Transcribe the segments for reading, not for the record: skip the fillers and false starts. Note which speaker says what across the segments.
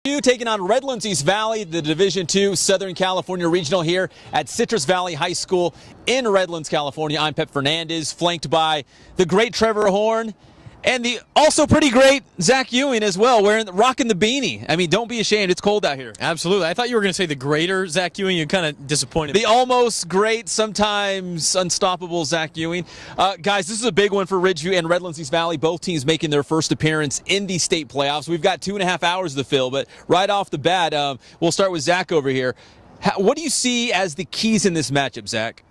Speaker 1: Taking on Redlands East Valley, the Division II Southern California Regional here at Citrus Valley High School in Redlands, California. I'm Pep Fernandez, flanked by the great Trevor Horn and the also pretty great Zach Ewing as well, rocking the beanie. I mean, don't be ashamed. It's cold out here.
Speaker 2: Absolutely. I thought you were going to say the greater Zach Ewing. You're kind of disappointed.
Speaker 1: The almost great, sometimes unstoppable Zach Ewing. Guys, this is a big one for Ridgeview and Redlands East Valley. Both teams making their first appearance in the state playoffs. We've got 2.5 hours to fill, but right off the bat, we'll start with Zach over here. What do you see as the keys in this matchup, Zach?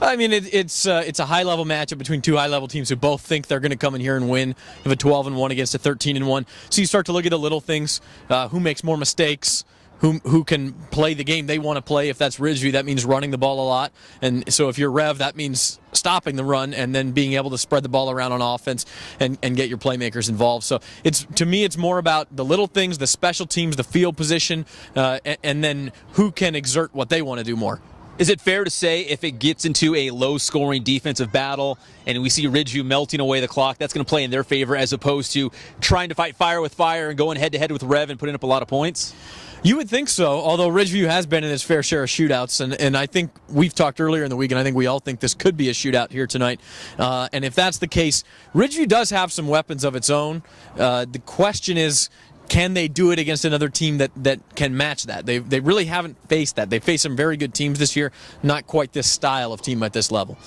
Speaker 2: I mean, it's a high-level matchup between two high-level teams who both think they're going to come in here and win. You have a 12-1 against a 13-1. So you start to look at the little things, who makes more mistakes, who can play the game they want to play. If that's Ridgeview, that means running the ball a lot. And so if you're Rev, that means stopping the run and then being able to spread the ball around on offense and get your playmakers involved. So to me, it's more about the little things, the special teams, the field position, and then who can exert what they want to do more.
Speaker 1: Is it fair to say if it gets into a low-scoring defensive battle and we see Ridgeview melting away the clock, that's going to play in their favor as opposed to trying to fight fire with fire and going head-to-head with Rev and putting up a lot of points?
Speaker 2: You would think so, although Ridgeview has been in its fair share of shootouts, and I think we've talked earlier in the week, and I think we all think this could be a shootout here tonight. And if that's the case, Ridgeview does have some weapons of its own. The question is, can they do it against another team that can match that? They really haven't faced that. They faced some very good teams this year, not quite this style of team at this level.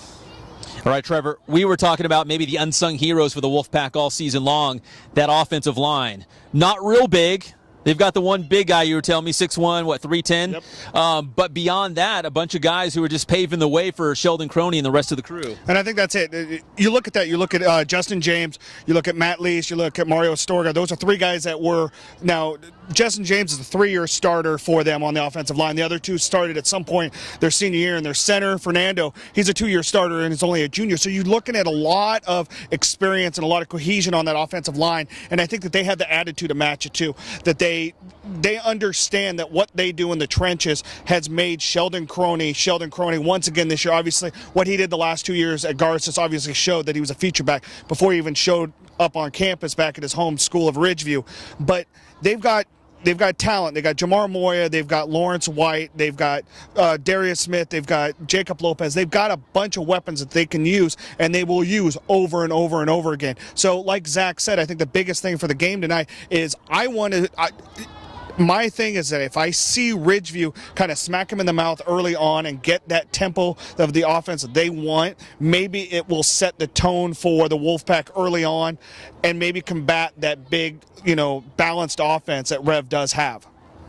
Speaker 1: All right, Trevor, we were talking about maybe the unsung heroes for the Wolfpack all season long, that offensive line. Not real big. They've got the one big guy you were telling me, 6'1", 310.
Speaker 3: Yep.
Speaker 1: But beyond that, a bunch of guys who are just paving the way for Sheldon Croney and the rest of the crew.
Speaker 3: And I think that's it. You look at that. You look at Justin James. You look at Matt Lease. You look at Mario Astorga. Those are three guys that were now. Justin James is a 3-year starter for them on the offensive line. The other two started at some point their senior year, and their center, Fernando, he's a 2-year starter and is only a junior. So you're looking at a lot of experience and a lot of cohesion on that offensive line, and I think that they had the attitude to match it too, that they understand that what they do in the trenches has made Sheldon Croney once again this year. Obviously, what he did the last 2 years at Garces obviously showed that he was a feature back before he even showed up on campus back at his home school of Ridgeview. But they've got talent. They've got Jamar Moya. They've got Lawrence White. They've got Darius Smith. They've got Jacob Lopez. They've got a bunch of weapons that they can use, and they will use over and over and over again. So like Zach said, I think the biggest thing for the game tonight is my thing is that if I see Ridgeview kind of smack him in the mouth early on and get that tempo of the offense that they want, maybe it will set the tone for the Wolfpack early on and maybe combat that big, balanced offense that Rev does have.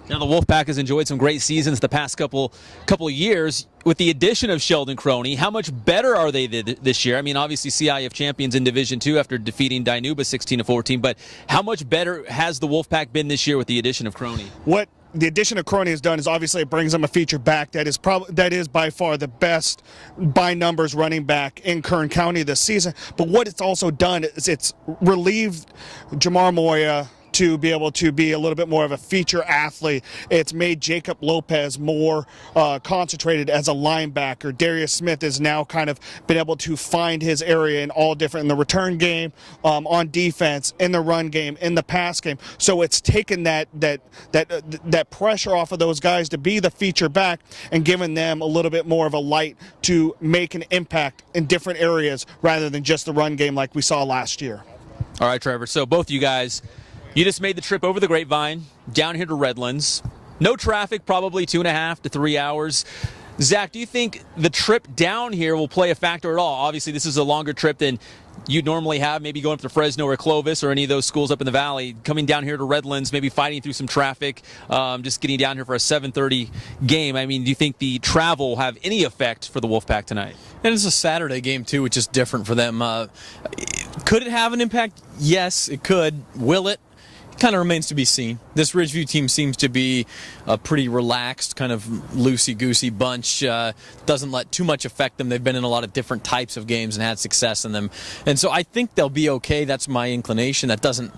Speaker 1: Now, the Wolfpack has enjoyed some great seasons the past couple of years. With the addition of Sheldon Croney, how much better are they this year? I mean, obviously CIF champions in Division II after defeating Dinuba 16-14, but how much better has the Wolfpack been this year with the addition of Croney?
Speaker 3: What the addition of Croney has done is obviously it brings them a feature back that is by far the best by numbers running back in Kern County this season. But what it's also done is it's relieved Jamar Moya to be able to be a little bit more of a feature athlete. It's made Jacob Lopez more concentrated as a linebacker. Darius Smith has now kind of been able to find his area in all different, in the return game, on defense, in the run game, in the pass game. So it's taken that pressure off of those guys to be the feature back and given them a little bit more of a light to make an impact in different areas rather than just the run game like we saw last year.
Speaker 1: All right, Trevor. So both of you guys, you just made the trip over the Grapevine, down here to Redlands. No traffic, probably 2.5 to 3 hours. Zach, do you think the trip down here will play a factor at all? Obviously, this is a longer trip than you'd normally have, maybe going up to Fresno or Clovis or any of those schools up in the valley. Coming down here to Redlands, maybe fighting through some traffic, just getting down here for a 7:30 game. I mean, do you think the travel will have any effect for the Wolfpack tonight?
Speaker 2: And it's a Saturday game, too, which is different for them. Could it have an impact? Yes, it could. Will it? Kind of remains to be seen. This Ridgeview team seems to be a pretty relaxed, kind of loosey-goosey bunch. Doesn't let too much affect them. They've been in a lot of different types of games and had success in them. And so I think they'll be okay. That's my inclination. That doesn't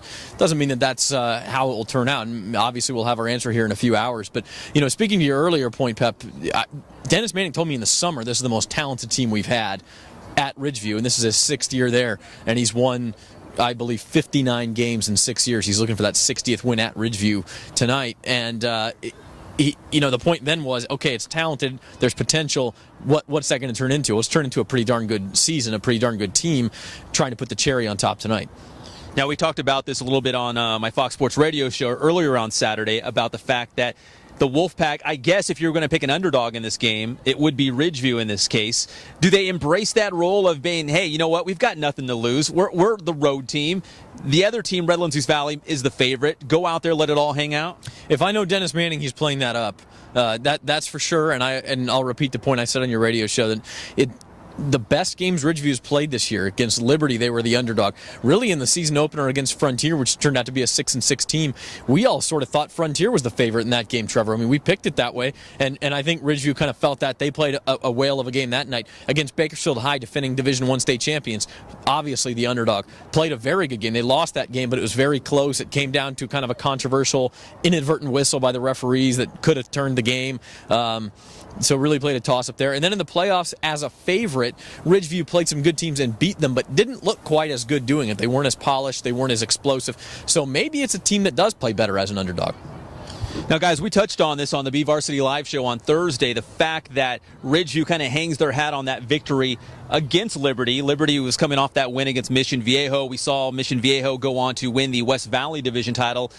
Speaker 2: mean that that's how it will turn out. And obviously we'll have our answer here in a few hours. But, speaking to your earlier point, Pep, Dennis Manning told me in the summer this is the most talented team we've had at Ridgeview, and this is his 6th year there, and he's won I believe, 59 games in 6 years. He's looking for that 60th win at Ridgeview tonight. And the point then was, okay, it's talented, there's potential. What's that going to turn into? Well, it's turned into a pretty darn good season, a pretty darn good team, trying to put the cherry on top tonight.
Speaker 1: Now, we talked about this a little bit on my Fox Sports radio show earlier on Saturday about the fact that the Wolfpack, I guess if you're going to pick an underdog in this game, it would be Ridgeview in this case. Do they embrace that role of being, hey, you know what, we've got nothing to lose. We're the road team. The other team, Redlands Valley, is the favorite. Go out there, let it all hang out?
Speaker 2: If I know Dennis Manning, he's playing that up. That's for sure, and I'll repeat the point I said on your radio show, that the best games Ridgeview's played this year against Liberty, they were the underdog. Really, in the season opener against Frontier, which turned out to be a 6-6 team, we all sort of thought Frontier was the favorite in that game, Trevor. I mean, we picked it that way, and I think Ridgeview kind of felt that. They played a whale of a game that night against Bakersfield High, defending Division I state champions, obviously the underdog. Played a very good game. They lost that game, but it was very close. It came down to kind of a controversial, inadvertent whistle by the referees that could have turned the game. So really played a toss-up there. And then in the playoffs, as a favorite, Ridgeview played some good teams and beat them, but didn't look quite as good doing it. They weren't as polished. They weren't as explosive. So maybe it's a team that does play better as an underdog.
Speaker 1: Now, guys, we touched on this on the BVarsity Live show on Thursday, the fact that Ridgeview kind of hangs their hat on that victory against Liberty. Liberty was coming off that win against Mission Viejo. We saw Mission Viejo go on to win the West Valley Division title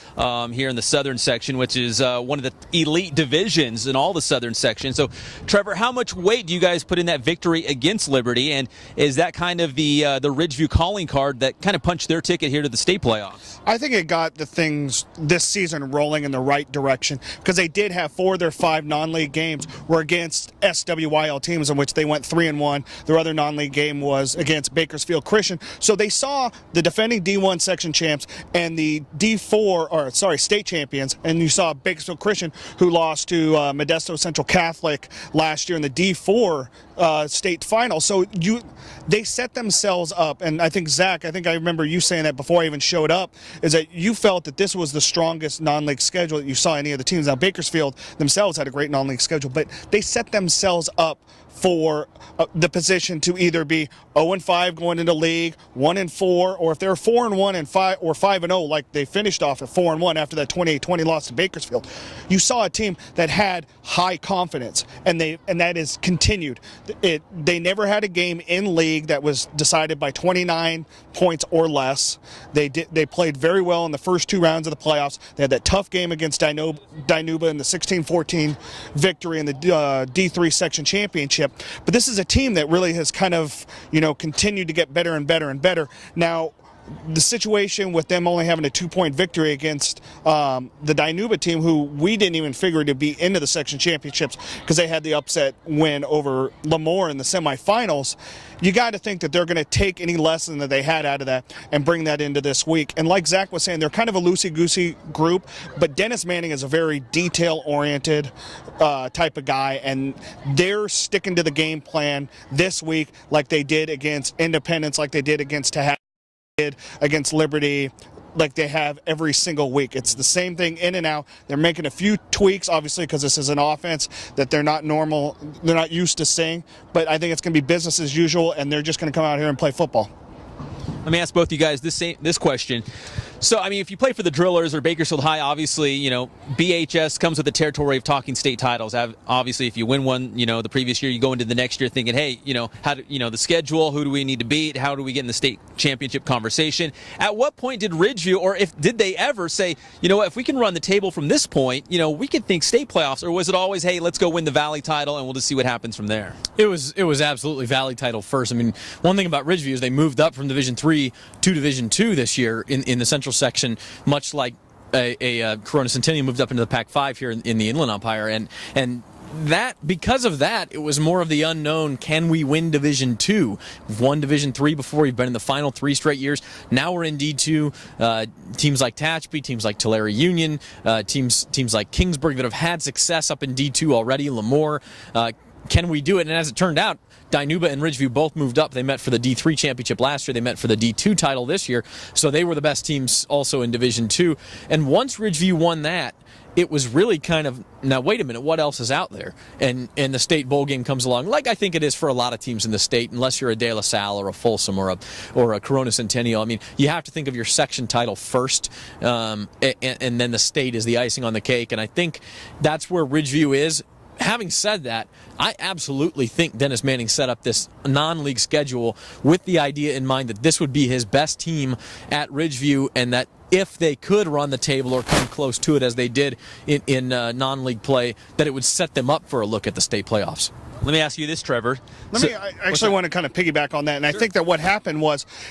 Speaker 1: here in the Southern section, which is one of the elite divisions in all the Southern section. So, Trevor, how much weight do you guys put in that victory against Liberty? And is that kind of the Ridgeview calling card that kind of punched their ticket here to the state playoffs?
Speaker 3: I think it got the things this season rolling in the right direction, because they did have 4 of their 5 non-league games were against SWYL teams, in which they went 3-1. Their other non-league game was against Bakersfield Christian. So they saw the defending D1 section champs and the state champions, and you saw Bakersfield Christian, who lost to Modesto Central Catholic last year in the D4 state final. So they set themselves up, and I think, Zach, I remember you saying that before I even showed up, is that you felt that this was the strongest non-league schedule that you saw any of the teams. Now, Bakersfield themselves had a great non-league schedule, but they set themselves up for the position to either be 0-5 going into league, 1-4, or if they're 4-1 and 5 or 5-0, like they finished off at 4-1 after that 28-20 loss to Bakersfield. You saw a team that had high confidence, and that is continued. They never had a game in league that was decided by 29 points or less. They played very well in the first 2 rounds of the playoffs. They had that tough game against Dinuba in the 16-14 victory in the D3 section championship. But this is a team that really has kind of, continued to get better and better and better. Now, the situation with them only having a 2-point victory against the Dinuba team, who we didn't even figure to be into the section championships because they had the upset win over Lemoore in the semifinals, you got to think that they're going to take any lesson that they had out of that and bring that into this week. And like Zach was saying, they're kind of a loosey-goosey group, but Dennis Manning is a very detail-oriented type of guy, and they're sticking to the game plan this week like they did against Independence, like they did against Tallahassee, against Liberty, like they have every single week. It's the same thing in and out. They're making a few tweaks, obviously, because this is an offense that they're not used to seeing, but I think it's going to be business as usual, and they're just going to come out here and play football.
Speaker 1: Let me ask both you guys this question. So, I mean, if you play for the Drillers or Bakersfield High, obviously, BHS comes with the territory of talking state titles. Obviously, if you win one, the previous year, you go into the next year thinking, hey, the schedule, who do we need to beat? How do we get in the state championship conversation? At what point did Ridgeview, or did they ever say, if we can run the table from this point, we could think state playoffs? Or was it always, hey, let's go win the Valley title and we'll just see what happens from there?
Speaker 2: It was absolutely Valley title first. I mean, one thing about Ridgeview is they moved up from Division III to Division II this year in the Central section, much like a Corona Centennial moved up into the Pac-5 here in the Inland Empire, and that, because of that, it was more of the unknown. Can we win Division II? We've won Division III before. We've been in the final 3 straight years. Now we're in D2. Teams like Tehachapi, teams like Tulare Union, teams like Kingsburg that have had success up in D2 already, Lemoore, can we do it? And as it turned out, Dinuba and Ridgeview both moved up. They met for the D3 championship last year. They met for the D2 title this year. So they were the best teams also in Division 2. And once Ridgeview won that, it was really kind of, now wait a minute, what else is out there? And the state bowl game comes along, like I think it is for a lot of teams in the state, unless you're a De La Salle or a Folsom or a Corona Centennial. I mean, you have to think of your section title first, and then the state is the icing on the cake. And I think that's where Ridgeview is. Having said that, I absolutely think Dennis Manning set up this non-league schedule with the idea in mind that this would be his best team at Ridgeview, and that if they could run the table or come close to it as they did in non-league play, that it would set them up for a look at the state playoffs.
Speaker 1: Let me ask you this, Trevor.
Speaker 3: I actually want to kind of piggyback on that, and I think that what happened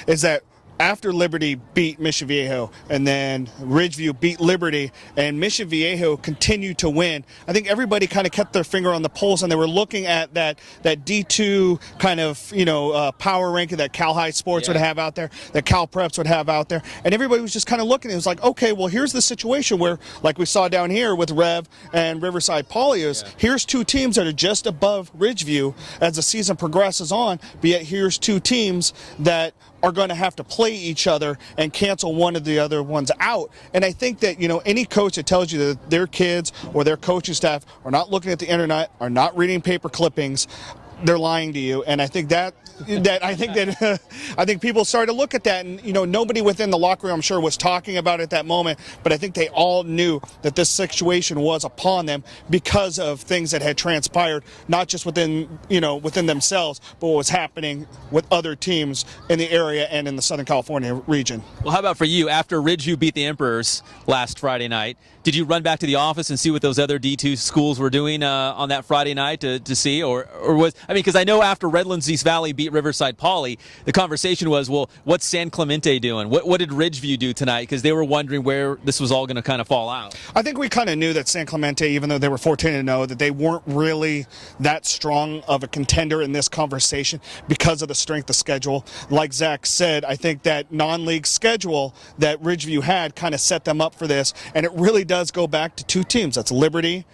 Speaker 3: is that after Liberty beat Mission Viejo and then Ridgeview beat Liberty and Mission Viejo continued to win, I think everybody kind of kept their finger on the pulse, and they were looking at that D2 kind of power ranking that Cal High Sports would have out there, that Cal Preps would have out there, and everybody was just kind of looking. It was like, okay, well, here's the situation where, like we saw down here with Rev and Riverside Poly, here's two teams that are just above Ridgeview as the season progresses on, but yet here's two teams that are going to have to play each other and cancel one of the other ones out. And I think that, any coach that tells you that their kids or their coaching staff are not looking at the internet, are not reading paper clippings, they're lying to you. And I think I think people started to look at that, and nobody within the locker room, I'm sure, was talking about it at that moment, but I think they all knew that this situation was upon them because of things that had transpired, not just within themselves, but what was happening with other teams in the area and in the Southern California region.
Speaker 1: Well, how about for you? After Ridgeview beat the Emperors last Friday night, did you run back to the office and see what those other D2 schools were doing on that Friday night to see, or was, because I know after Redlands East Valley beat Riverside Poly, the conversation was, well, what's San Clemente doing? What did Ridgeview do tonight? Because they were wondering where this was all going to kind of fall out.
Speaker 3: I think we kind of knew that San Clemente, even though they were 14-0, that they weren't really that strong of a contender in this conversation because of the strength of schedule. Like Zach said, I think that non-league schedule that Ridgeview had kind of set them up for this, and it really does go back to two teams. That's Liberty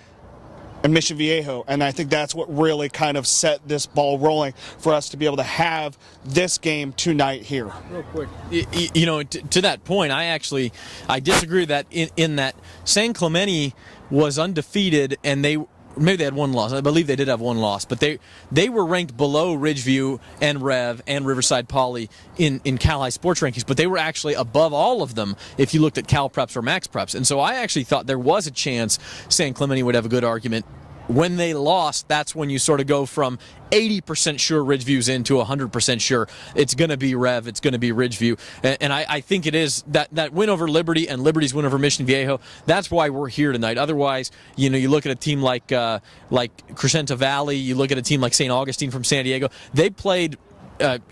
Speaker 3: and Mission Viejo, and I think that's what really kind of set this ball rolling for us to be able to have this game tonight here.
Speaker 2: Real quick, to that point, I disagree with that in that San Clemente was undefeated, and maybe they had one loss. I believe they did have one loss, but they were ranked below Ridgeview and Rev and Riverside Poly in Cal High sports rankings, but they were actually above all of them if you looked at Cal Preps or Max Preps. And so I actually thought there was a chance San Clemente would have a good argument. When they lost, that's when you sort of go from 80% sure Ridgeview's in to 100% sure it's going to be Rev, it's going to be Ridgeview. And I think it is that win over Liberty and Liberty's win over Mission Viejo, that's why we're here tonight. Otherwise, you look at a team like Crescenta Valley, you look at a team like St. Augustine from San Diego, they played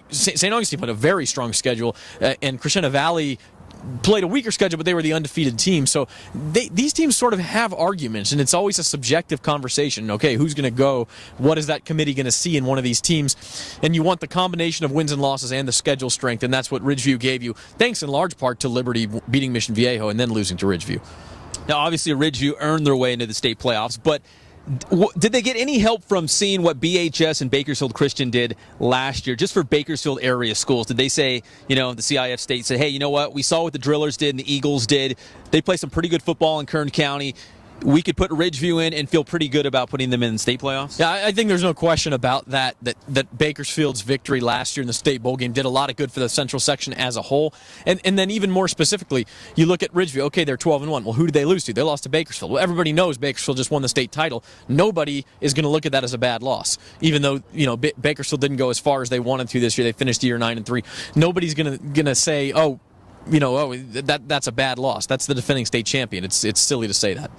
Speaker 2: St. Augustine played a very strong schedule, and Crescenta Valley played a weaker schedule, but they were the undefeated team. So these teams sort of have arguments, and it's always a subjective conversation. Okay, who's going to go? What is that committee going to see in one of these teams? And you want the combination of wins and losses and the schedule strength, and that's what Ridgeview gave you, thanks in large part to Liberty beating Mission Viejo and then losing to Ridgeview.
Speaker 1: Now, obviously, Ridgeview earned their way into the state playoffs, but did they get any help from seeing what BHS and Bakersfield Christian did last year, just for Bakersfield area schools? Did they say, the CIF state said, hey, you know what? We saw what the Drillers did and the Eagles did. They play some pretty good football in Kern County. We could put Ridgeview in and feel pretty good about putting them in state playoffs?
Speaker 2: Yeah, I think there's no question about that Bakersfield's victory last year in the state bowl game did a lot of good for the central section as a whole. And then even more specifically, you look at Ridgeview, okay, they're 12-1. Well, who did they lose to? They lost to Bakersfield. Well, everybody knows Bakersfield just won the state title. Nobody is going to look at that as a bad loss. Even though, Bakersfield didn't go as far as they wanted to this year. They finished the year 9-3. Nobody's going to say, that's a bad loss. That's the defending state champion. It's silly to say that.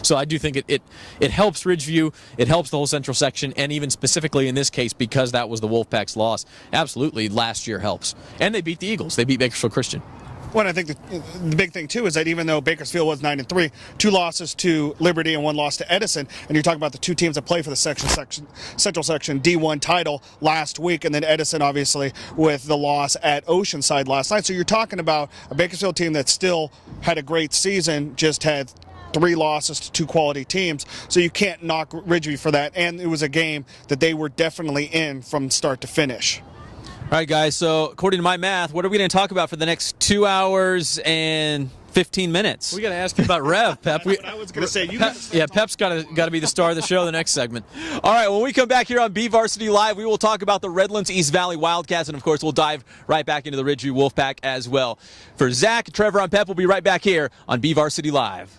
Speaker 2: So I do think it helps Ridgeview, it helps the whole central section, and even specifically in this case, because that was the Wolfpack's loss, absolutely last year helps. And they beat the Eagles. They beat Bakersfield Christian.
Speaker 3: Well, I think the big thing, too, is that even though Bakersfield was 9-3, 2 losses to Liberty and 1 loss to Edison, and you're talking about the 2 teams that play for the central section D1 title last week, and then Edison, obviously, with the loss at Oceanside last night. So you're talking about a Bakersfield team that still had a great season, just had 3 losses to 2 quality teams, so you can't knock Ridgeview for that. And it was a game that they were definitely in from start to finish.
Speaker 1: All right, guys, so according to my math, what are we going to talk about for the next 2 hours and 15 minutes?
Speaker 2: We got to ask you about Rev, Pep.
Speaker 3: That's what I was going to say.
Speaker 2: Pep's got to be the star of the show the next segment.
Speaker 1: All right, when we come back here on BVarsity Live, we will talk about the Redlands East Valley Wildcats, and of course, we'll dive right back into the Ridgeview Wolfpack as well. For Zach, Trevor, and Pep, we'll be right back here on BVarsity Live.